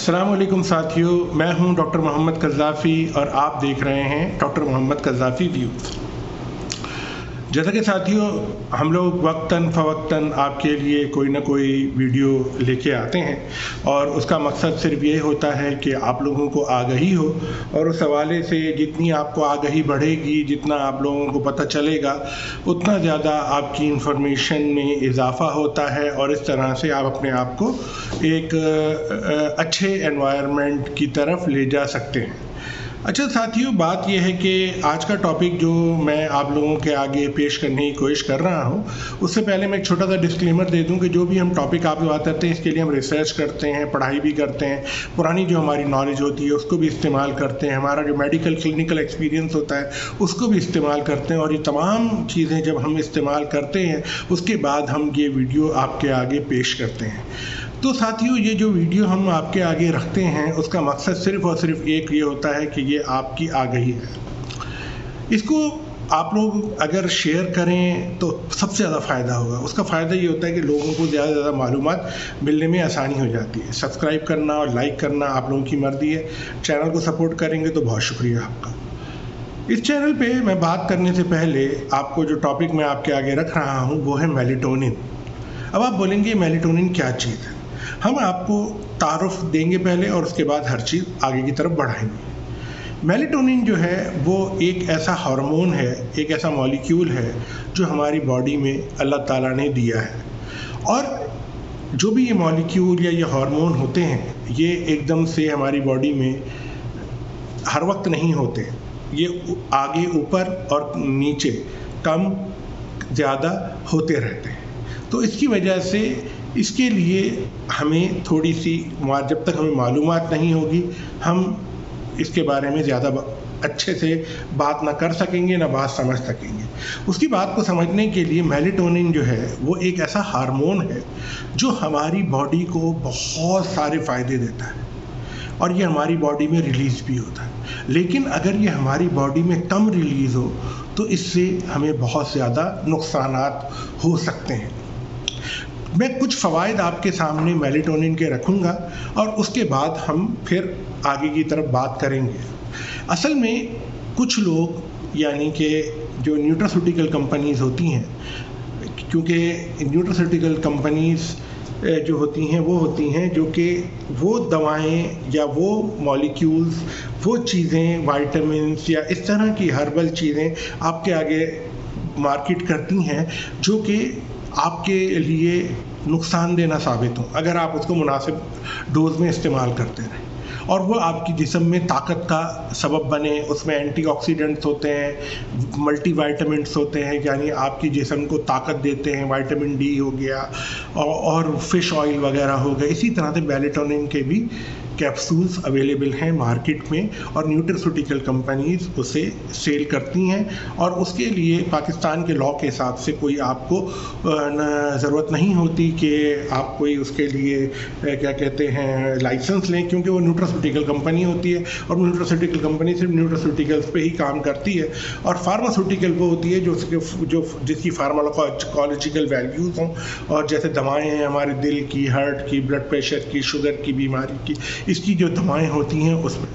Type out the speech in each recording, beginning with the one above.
अस्सलाम वालेकुम साथियों, मैं हूं डॉक्टर मोहम्मद कज़ाफ़ी और आप देख रहे हैं डॉक्टर मोहम्मद कज़ाफ़ी व्यूज़। जैसा कि साथियों, हम लोग वक्तन फ़वक्तन आपके लिए कोई ना कोई वीडियो लेके आते हैं और उसका मकसद सिर्फ ये होता है कि आप लोगों को आगाही हो, और उस हवाले से जितनी आपको आगाही बढ़ेगी, जितना आप लोगों को पता चलेगा, उतना ज़्यादा आपकी इंफॉर्मेशन में इजाफ़ा होता है और इस तरह से आप अपने आप को एक अच्छे एनवायरनमेंट की तरफ ले जा सकते हैं। अच्छा साथियों, बात यह है कि आज का टॉपिक जो मैं आप लोगों के आगे पेश करने की कोशिश कर रहा हूं, उससे पहले मैं एक छोटा सा डिस्क्लेमर दे दूं कि जो भी हम टॉपिक आप बात करते हैं, इसके लिए हम रिसर्च करते हैं, पढ़ाई भी करते हैं, पुरानी जो हमारी नॉलेज होती है उसको भी इस्तेमाल करते हैं, हमारा जो मेडिकल क्लिनिकल एक्सपीरियंस होता है उसको भी इस्तेमाल करते हैं, और ये तमाम चीज़ें जब हम इस्तेमाल करते हैं उसके बाद हम ये वीडियो आपके आगे पेश करते हैं। तो साथियों, ये जो वीडियो हम आपके आगे रखते हैं उसका मकसद सिर्फ और सिर्फ एक ये होता है कि ये आपकी आगाही है। इसको आप लोग अगर शेयर करें तो सबसे ज़्यादा फ़ायदा होगा। उसका फ़ायदा ये होता है कि लोगों को ज़्यादा से ज़्यादा मालूमात मिलने में आसानी हो जाती है। सब्सक्राइब करना और लाइक करना आप लोगों की मर्ज़ी है। चैनल को सपोर्ट करेंगे तो बहुत शुक्रिया आपका। इस चैनल पे मैं बात करने से पहले आपको जो टॉपिक मैं आपके आगे रख रहा हूँ वो है मेलाटोनिन। अब आप बोलेंगे मेलाटोनिन क्या चीज़ है? हम आपको तारुफ देंगे पहले और उसके बाद हर चीज़ आगे की तरफ बढ़ाएंगे। मेलाटोनिन जो है वो एक ऐसा हार्मोन है, एक ऐसा मॉलिक्यूल है जो हमारी बॉडी में अल्लाह ताला ने दिया है। और जो भी ये मॉलिक्यूल या ये हार्मोन होते हैं, ये एकदम से हमारी बॉडी में हर वक्त नहीं होते। ये आगे ऊपर और नीचे कम ज़्यादा होते रहते हैं। तो इसकी वजह से इसके लिए हमें थोड़ी सी, जब तक हमें मालूमात नहीं होगी, हम इसके बारे में ज़्यादा अच्छे से बात ना कर सकेंगे, ना बात समझ सकेंगे। उसकी बात को समझने के लिए मेलाटोनिन जो है वो एक ऐसा हार्मोन है जो हमारी बॉडी को बहुत सारे फ़ायदे देता है और ये हमारी बॉडी में रिलीज़ भी होता है। लेकिन अगर ये हमारी बॉडी में कम रिलीज़ हो तो इससे हमें बहुत ज़्यादा नुकसानात हो सकते हैं। मैं कुछ फ़वाइद आपके सामने मेलाटोनिन के रखूँगा और उसके बाद हम फिर आगे की तरफ बात करेंगे। असल में कुछ लोग, यानी कि जो न्यूट्रास्यूटिकल कंपनीज़ होती हैं, क्योंकि न्यूट्रास्यूटिकल कंपनीज़ जो होती हैं जो कि वो दवाएं या वो मॉलिक्यूल्स, वो चीज़ें, वाइटामिन्स या इस तरह की हर्बल चीज़ें आपके आगे मार्केट करती हैं जो कि आपके लिए नुकसानदेह ना साबित हो अगर आप उसको मुनासिब डोज में इस्तेमाल करते रहें, और वो आपकी जिस्म में ताकत का सबब बने। उसमें एंटीऑक्सीडेंट्स होते हैं, मल्टी वाइटामिन्स होते हैं, यानी आपकी जिस्म को ताकत देते हैं। विटामिन डी हो गया और फिश ऑयल वगैरह हो गए। इसी तरह से मेलाटोनिन के भी कैप्सूल्स अवेलेबल हैं मार्केट में और न्यूट्रास्यूटिकल कंपनीज़ उसे सेल करती हैं, और उसके लिए पाकिस्तान के लॉ के हिसाब से कोई आपको ज़रूरत नहीं होती कि आप कोई उसके लिए क्या कहते हैं लाइसेंस लें, क्योंकि वो न्यूट्रास्यूटिकल कंपनी होती है और न्यूट्रास्यूटिकल कंपनी सिर्फ न्यूट्रास्यूटिकल्स पे ही काम करती है। और फार्मास्यूटिकल वो होती है जिसकी फार्माकोलॉजिकल वैल्यूज़ हों, और जैसे दवाएँ हैं हमारे दिल की, हार्ट की, ब्लड प्रेशर की, शुगर की बीमारी की, इसकी जो दवाएं होती हैं उसमें।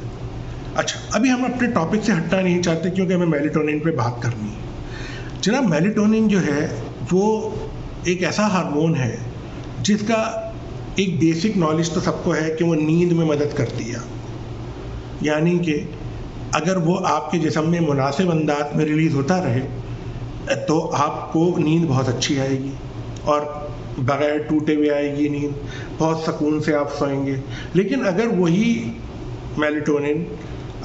अच्छा, अभी हम अपने टॉपिक से हटना नहीं चाहते क्योंकि हमें मेलाटोनिन पे बात करनी है। जनाब, मेलाटोनिन जो है वो एक ऐसा हार्मोन है जिसका एक बेसिक नॉलेज तो सबको है कि वो नींद में मदद करती है। यानी कि अगर वो आपके जिस्म में मुनासिब अंदाज में रिलीज़ होता रहे तो आपको नींद बहुत अच्छी आएगी और बग़ैर टूटे हुए आएगी नींद, बहुत सुकून से आप सोएंगे। लेकिन अगर वही मेलाटोनिन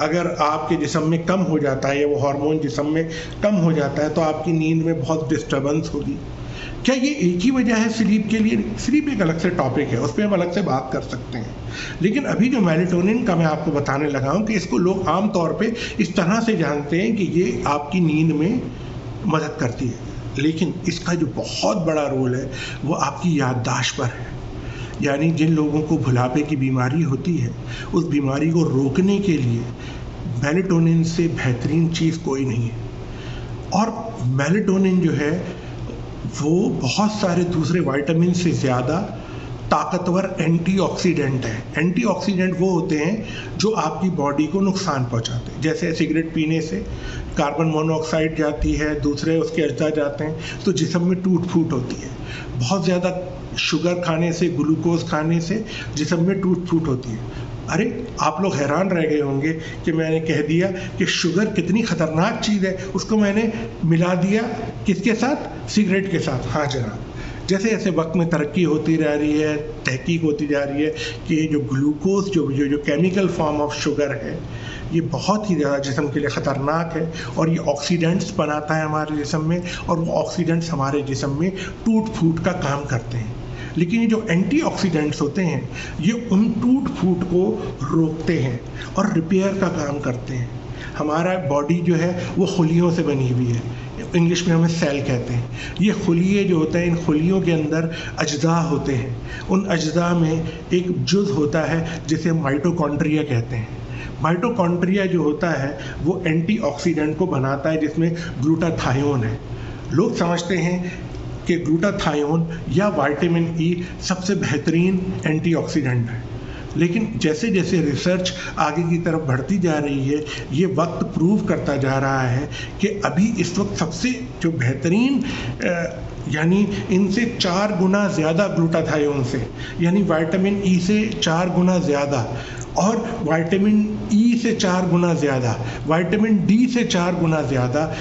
अगर आपके जिस्म में कम हो जाता है या वो हार्मोन जिस्म में कम हो जाता है तो आपकी नींद में बहुत डिस्टर्बेंस होगी। क्या ये एक ही वजह है स्लीप के लिए? स्लीप एक अलग से टॉपिक है, उस पर हम अलग से बात कर सकते हैं। लेकिन अभी जो मेलाटोनिन का मैं आपको बताने लगा हूँ कि इसको लोग आम तौर पे इस तरह से जानते हैं कि ये आपकी नींद में मदद करती है, लेकिन इसका जो बहुत बड़ा रोल है वो आपकी याददाश्त पर है। यानी जिन लोगों को बुढ़ापे की बीमारी होती है, उस बीमारी को रोकने के लिए मेलाटोनिन से बेहतरीन चीज़ कोई नहीं है। और मेलाटोनिन जो है वो बहुत सारे दूसरे विटामिन से ज़्यादा ताकतवर एंटीऑक्सीडेंट है। एंटीऑक्सीडेंट वो होते हैं जो आपकी बॉडी को नुकसान पहुंचाते हैं। जैसे सिगरेट पीने से कार्बन मोनोऑक्साइड जाती है, दूसरे उसके अज्जा जाते हैं, तो जिस्म में टूट फूट होती है। बहुत ज़्यादा शुगर खाने से, ग्लूकोज खाने से जिस्म में टूट फूट होती है। अरे आप लोग हैरान रह गए होंगे कि मैंने कह दिया कि शुगर कितनी ख़तरनाक चीज़ है, उसको मैंने मिला दिया किसके साथ? सिगरेट के साथ। हाँ जनाब, जैसे जैसे वक्त में तरक्की होती जा रही है, तहकीक होती जा रही है कि जो ग्लूकोज जो केमिकल फॉर्म ऑफ शुगर है, ये बहुत ही ज़्यादा जिस्म के लिए ख़तरनाक है और ये ऑक्सीडेंट्स बनाता है हमारे जिस्म में, और वो ऑक्सीडेंट्स हमारे जिस्म में टूट फूट का काम करते हैं। लेकिन ये जो एंटीऑक्सीडेंट्स होते हैं, ये उन टूट फूट को रोकते हैं और रिपेयर का काम करते हैं। हमारा बॉडी जो है वो खुलियों से बनी हुई है, इंग्लिश में हमें सेल कहते हैं। ये खुलिये जो होते हैं, इन खुलियों के अंदर अज्जा होते हैं। उन अज्जा में एक जुज़ होता है जिसे माइटोकॉन्ड्रिया कहते हैं। माइटोकॉन्ड्रिया जो होता है वो एंटीऑक्सीडेंट को बनाता है, जिसमें ग्लूटाथायोन है। लोग समझते हैं कि ग्लूटाथायोन या विटामिन ई सबसे बेहतरीन एंटीऑक्सीडेंट है, लेकिन जैसे जैसे रिसर्च आगे की तरफ बढ़ती जा रही है, ये वक्त प्रूव करता जा रहा है कि अभी इस वक्त सबसे जो बेहतरीन यानी इनसे 4 गुना ज़्यादा ग्लूटाथायोन से, यानी विटामिन ई से 4 गुना ज़्यादा, और विटामिन ई से 4 गुना ज़्यादा, विटामिन डी से 4 गुना ज़्यादा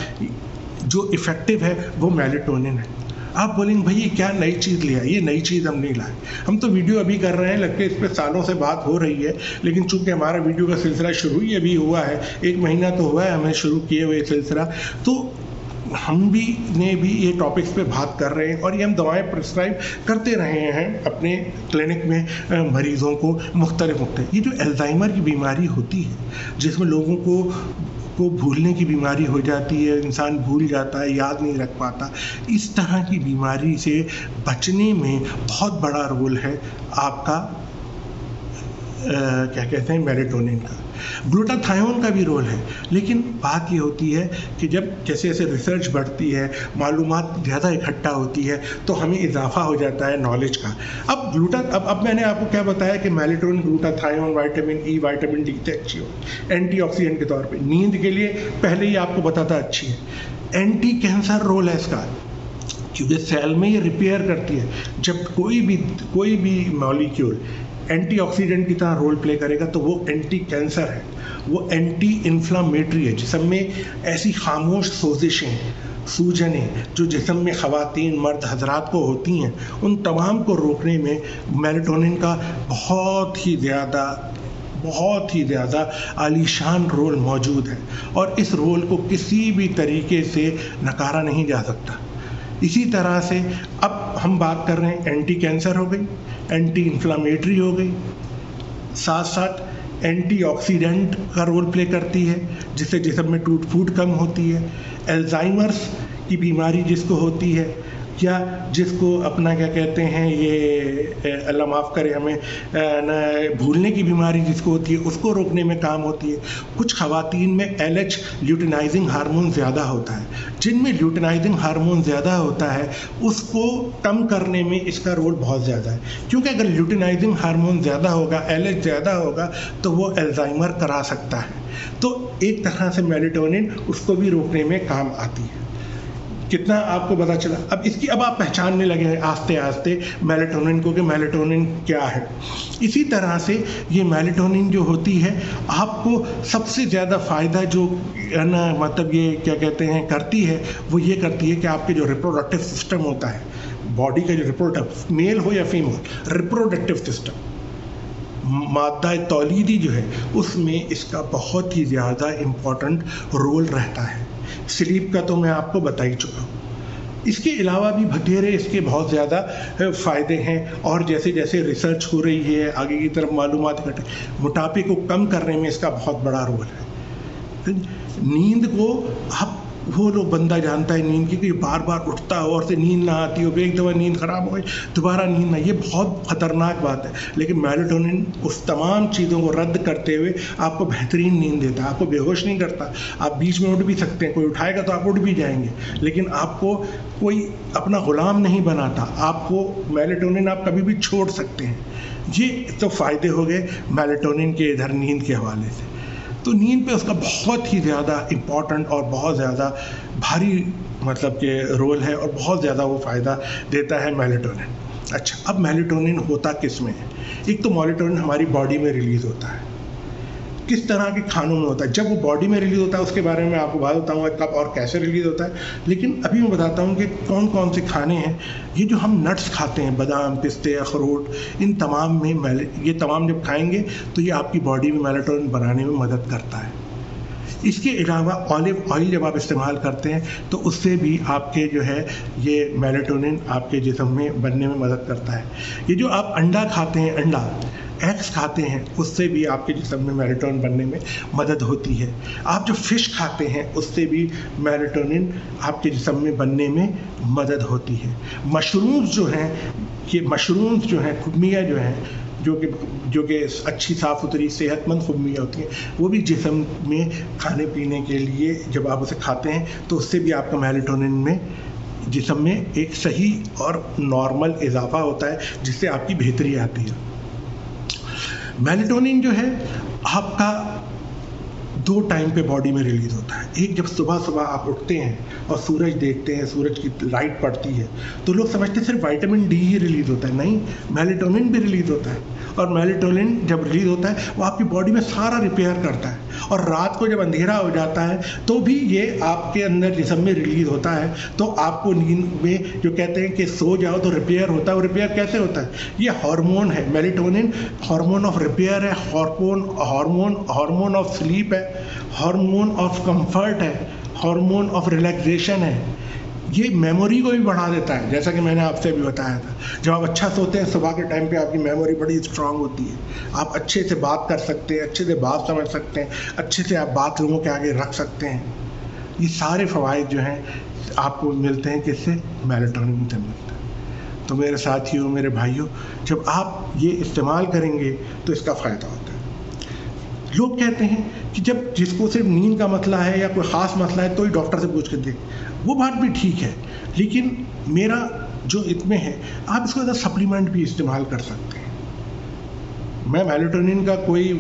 जो इफ़ेक्टिव है वो मेलाटोनिन है। आप बोलेंगे भाई ये क्या नई चीज़ लिया? ये नई चीज़ हम नहीं लाए, हम तो वीडियो अभी कर रहे हैं, लगते इस पर सालों से बात हो रही है, लेकिन चूंकि हमारा वीडियो का सिलसिला शुरू ही अभी हुआ है, 1 महीना तो हुआ है हमें शुरू किए हुए सिलसिला, तो हम भी ये टॉपिक्स पे बात कर रहे हैं और ये हम दवाएं प्रिस्क्राइब करते रहे हैं अपने क्लिनिक में मरीज़ों को मुख्तलिफ। ये जो अल्जाइमर की बीमारी होती है, जिसमें लोगों को भूलने की बीमारी हो जाती है, इंसान भूल जाता है, याद नहीं रख पाता, इस तरह की बीमारी से बचने में बहुत बड़ा रोल है आपका क्या कहते हैं, मेलाटोनिन का। ग्लूटाथायोन का भी रोल है, लेकिन बात ये होती है कि जब जैसे जैसे रिसर्च बढ़ती है, मालूमात ज़्यादा इकट्ठा होती है, तो हमें इजाफा हो जाता है नॉलेज का। अब मैंने आपको क्या बताया कि melatonin, glutathione, vitamin E, vitamin D से अच्छी हो एंटीऑक्सीडेंट के तौर पे, नींद के लिए पहले ही आपको बताता अच्छी है। एंटी कैंसर रोल है इसका, क्योंकि सेल में ये रिपेयर करती है। जब कोई भी मॉलिक्यूल एंटीऑक्सीडेंट की तरह रोल प्ले करेगा तो वो एंटी कैंसर है, वो एंटी इन्फ्लामेटरी है। जिस्म में ऐसी खामोश सोजिशें, सूजनें जो जिस्म में ख़वातीन मर्द हजरात को होती हैं, उन तमाम को रोकने में मेलाटोनिन का बहुत ही ज़्यादा आलीशान रोल मौजूद है, और इस रोल को किसी भी तरीके से नकारा नहीं जा सकता। इसी तरह से अब हम बात कर रहे हैं, एंटी कैंसर हो गई, एंटी इन्फ्लामेटरी हो गई, साथ साथ एंटीऑक्सीडेंट का रोल प्ले करती है, जिससे जिस्म में टूट फूट कम होती है। अल्जाइमर्स की बीमारी जिसको होती है, या जिसको अपना क्या कहते हैं, ये अल्लाह माफ़ करे हमें, भूलने की बीमारी जिसको होती है, उसको रोकने में काम होती है। कुछ ख़वातीन में LH ल्यूटिनाइजिंग हार्मोन ज़्यादा होता है, जिनमें ल्यूटिनाइजिंग हार्मोन ज़्यादा होता है उसको कम करने में इसका रोल बहुत ज़्यादा है, क्योंकि अगर ल्यूटिनाइजिंग हार्मोन ज़्यादा होगा, LH ज़्यादा होगा, तो वो अल्जाइमर करा सकता है। तो एक तरह से मेलाटोनिन उसको भी रोकने में काम आती है। कितना आपको पता चला? अब आप पहचानने लगे हैं आस्ते आस्ते मेलाटोनिन को कि मेलाटोनिन क्या है। इसी तरह से ये मेलाटोनिन जो होती है, आपको सबसे ज़्यादा फ़ायदा जो है ना, मतलब ये क्या कहते हैं करती है, वो ये करती है कि आपके जो रिप्रोडक्टिव सिस्टम होता है, बॉडी का जो रिप्रोडक्टिव, मेल हो या फीमेल, रिप्रोडक्टिव सिस्टम, मादा तौलीदी जो है, उसमें इसका बहुत ही ज़्यादा इम्पोर्टेंट रोल रहता है। स्लीप का तो मैं आपको बता ही चुका हूँ। इसके अलावा भी बथेरे इसके बहुत ज़्यादा फ़ायदे हैं, और जैसे जैसे रिसर्च हो रही है, आगे की तरफ मालूमात इकट्ठे, मोटापे को कम करने में इसका बहुत बड़ा रोल है। नींद को आप वो लोग बंदा जानता है नींद की कि बार बार उठता हो और से नींद ना आती हो, एक दफ़ा नींद ख़राब हो गई दोबारा नींद ना, ये बहुत ख़तरनाक बात है। लेकिन मेलाटोनिन उस तमाम चीज़ों को रद्द करते हुए आपको बेहतरीन नींद देता है, आपको बेहोश नहीं करता। आप बीच में उठ भी सकते हैं, कोई उठाएगा तो आप उठ भी जाएंगे, लेकिन आपको कोई अपना ग़ुलाम नहीं बनाता। आपको मेलाटोनिन आप कभी भी छोड़ सकते हैं। ये तो फ़ायदे हो गए मेलाटोनिन के इधर नींद के हवाले से। तो नींद पे उसका बहुत ही ज़्यादा इम्पॉर्टेंट और बहुत ज़्यादा भारी मतलब के रोल है और बहुत ज़्यादा वो फ़ायदा देता है मेलाटोनिन। अच्छा, अब मेलाटोनिन होता किस में है? एक तो मेलाटोनिन हमारी बॉडी में रिलीज़ होता है। किस तरह के खानों में होता है? जब वो बॉडी में रिलीज़ होता है उसके बारे में आपको बता देता हूँ कब और कैसे रिलीज़ होता है, लेकिन अभी मैं बताता हूँ कि कौन कौन से खाने हैं। ये जो हम नट्स खाते हैं, बादाम, पिस्ते, अखरोट, इन तमाम में ये तमाम जब खाएंगे तो ये आपकी बॉडी में मेलाटोनिन बनाने में मदद करता है। इसके अलावा ऑलिव ऑयल जब आप इस्तेमाल करते हैं तो उससे भी आपके जो है ये मेलाटोनिन आपके जिस्म में बनने में मदद करता है। ये जो आप अंडा खाते हैं, अंडा एग्स खाते हैं, उससे भी आपके जिस्म में मेलाटोनिन बनने में मदद होती है। आप जो फ़िश खाते हैं उससे भी मेलाटोनिन आपके जिस्म में बनने में मदद होती है। मशरूम्स जो हैं, ये मशरूम्स जो हैं, खुमिया जो हैं, जो कि अच्छी साफ़ सुथरी सेहतमंद खुमिया होती हैं, वो भी जिस्म में खाने पीने के लिए जब आप उसे खाते हैं तो उससे भी आपका मेलाटोनिन में जिस्म में एक सही और नॉर्मल इजाफा होता है, जिससे आपकी बेहतरी आती है। मेलाटोनिन जो है आपका 2 टाइम पे बॉडी में रिलीज़ होता है। एक, जब सुबह सुबह आप उठते हैं और सूरज देखते हैं, सूरज की लाइट पड़ती है तो लोग समझते हैं सिर्फ विटामिन डी ही रिलीज़ होता है। नहीं, मेलाटोनिन भी रिलीज़ होता है। और मेलाटोनिन जब रिलीज़ होता है वो आपकी बॉडी में सारा रिपेयर करता है। और रात को जब अंधेरा हो जाता है तो भी ये आपके अंदर जिस्म में रिलीज़ होता है। तो आपको नींद में जो कहते हैं कि सो जाओ तो रिपेयर होता है, वो रिपेयर कैसे होता है? ये हार्मोन है, मेलाटोनिन हार्मोन ऑफ रिपेयर है, हार्मोन ऑफ स्लीप है, हार्मोन ऑफ कंफर्ट है, हार्मोन ऑफ रिलैक्सेशन है। ये मेमोरी को भी बढ़ा देता है, जैसा कि मैंने आपसे भी बताया था। जब आप अच्छा सोते हैं सुबह के टाइम पे आपकी मेमोरी बड़ी स्ट्रांग होती है, आप अच्छे से बात कर सकते हैं, अच्छे से बात समझ सकते हैं, अच्छे से आप बात लोगों के आगे रख सकते हैं। ये सारे फ़वाइद जो हैं आपको मिलते हैं किससे? मेलाटोनिन से मिलते हैं। तो मेरे साथियों, मेरे भाइयों, जब आप ये इस्तेमाल करेंगे तो इसका फ़ायदा होता है। लोग कहते हैं कि जब जिसको सिर्फ नींद का मसला है या कोई ख़ास मसला है तो ही डॉक्टर से पूछ के देख, वो बात भी ठीक है, लेकिन मेरा जो इसमें है, आप इसको एज सप्लीमेंट भी इस्तेमाल कर सकते हैं। मैं मेलाटोनिन का कोई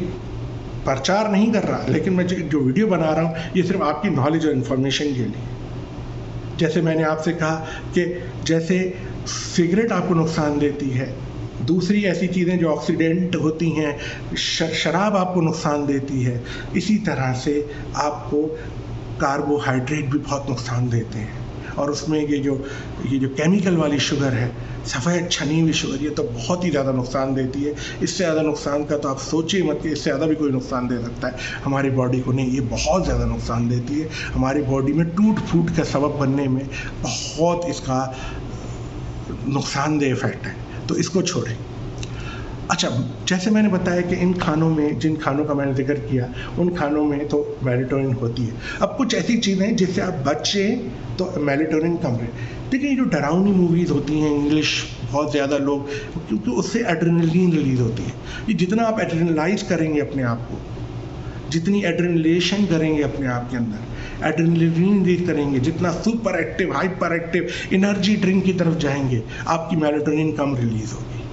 प्रचार नहीं कर रहा, लेकिन मैं जो वीडियो बना रहा हूँ ये सिर्फ आपकी नॉलेज और इन्फॉर्मेशन के लिए। जैसे मैंने आपसे कहा कि जैसे सिगरेट आपको नुकसान देती है, दूसरी ऐसी चीज़ें जो ऑक्सीडेंट होती हैं, शराब आपको नुकसान देती है, इसी तरह से आपको कार्बोहाइड्रेट भी बहुत नुकसान देते हैं। और उसमें ये जो केमिकल वाली शुगर है, सफ़ेद छनी हुई शुगर, ये तो बहुत ही ज़्यादा नुकसान देती है। इससे ज़्यादा नुकसान का तो आप सोचिए मत कि इससे ज़्यादा भी कोई नुकसान दे सकता है हमारी बॉडी को। नहीं, ये बहुत ज़्यादा नुकसान देती है हमारी बॉडी में, टूट फूट का सबब बनने में बहुत इसका नुकसानदेह इफ़ेक्ट है। तो इसको छोड़ें। अच्छा, जैसे मैंने बताया कि इन खानों में, जिन खानों का मैंने जिक्र किया, उन खानों में तो मेलाटोनिन होती है। अब कुछ ऐसी चीज़ें हैं जिससे आप बचें तो मेलाटोनिन कम रहे। देखिए, ये जो डरावनी मूवीज़ होती हैं इंग्लिश, बहुत ज़्यादा लोग, क्योंकि उससे एड्रेनलिन रिलीज़ होती है। ये जितना आप एड्रेनलाइज करेंगे अपने आप को, जितनी एड्रेनलेशन करेंगे अपने आप के अंदर, एड्रेनलिन रिलीज करेंगे, जितना super active, hyper active energy drink की तरफ जाएंगे, आपकी मेलाटोनिन कम रिलीज़ होगी,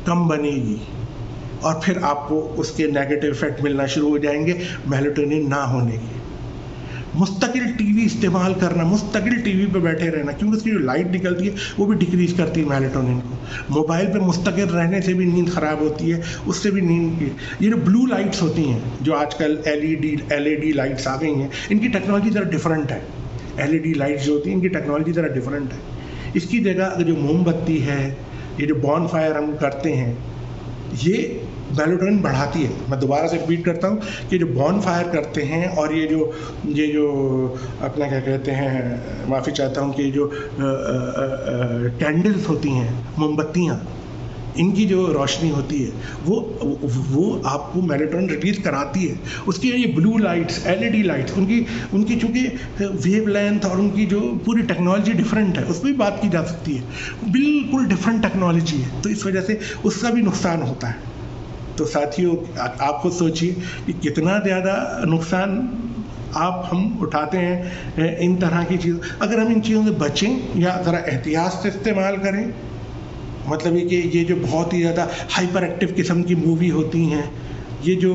कम बनेगी, और फिर आपको उसके नेगेटिव इफेक्ट मिलना शुरू हो जाएंगे मेलाटोनिन ना होने के। मुस्तकिल टीवी इस्तेमाल करना, मुस्तकिल टीवी पे बैठे रहना, क्योंकि उसकी जो लाइट निकलती है वो भी डिक्रीज़ करती है मेलाटोनिन को। मोबाइल पे मुस्तकिल रहने से भी नींद ख़राब होती है, उससे भी नींद की। ये जो ब्लू लाइट्स होती हैं, जो आजकल LED लाइट्स आ गई हैं, इनकी टेक्नोलॉजी ज़रा डिफरेंट है। LED लाइट्स जो होती हैं, इनकी टेक्नोलॉजी ज़रा डिफरेंट है। इसकी जगह जो मोमबत्ती है, ये जो बॉन फायर हम करते हैं, ये मेलाटोनिन बढ़ाती है। मैं दोबारा से रिपीट करता हूँ कि जो बॉन फायर करते हैं और ये जो अपना क्या कहते हैं, माफ़ी चाहता हूँ, कि जो कैंडल्स होती हैं, मोमबत्तियाँ, ان کی جو روشنی ہوتی ہے وہ آپ کو میلیٹونن ریلیز کراتی ہے. اس کی یہ بلو لائٹس LED لائٹس ان کی چونکہ ویو لینتھ اور ان کی جو پوری ٹیکنالوجی ڈفرینٹ ہے, اس پہ بھی بات کی جا سکتی ہے. بالکل ڈفرینٹ ٹیکنالوجی ہے, تو اس وجہ سے اس کا بھی نقصان ہوتا ہے. تو ساتھیوں آپ خود سوچیے کہ کتنا زیادہ نقصان ہم اٹھاتے ہیں ان طرح کی چیز. اگر ہم ان چیزوں سے بچیں یا ذرا احتیاط سے استعمال کریں, مطلب یہ کہ یہ جو بہت ہی زیادہ ہائپر ایکٹیو قسم کی مووی ہوتی ہیں, یہ جو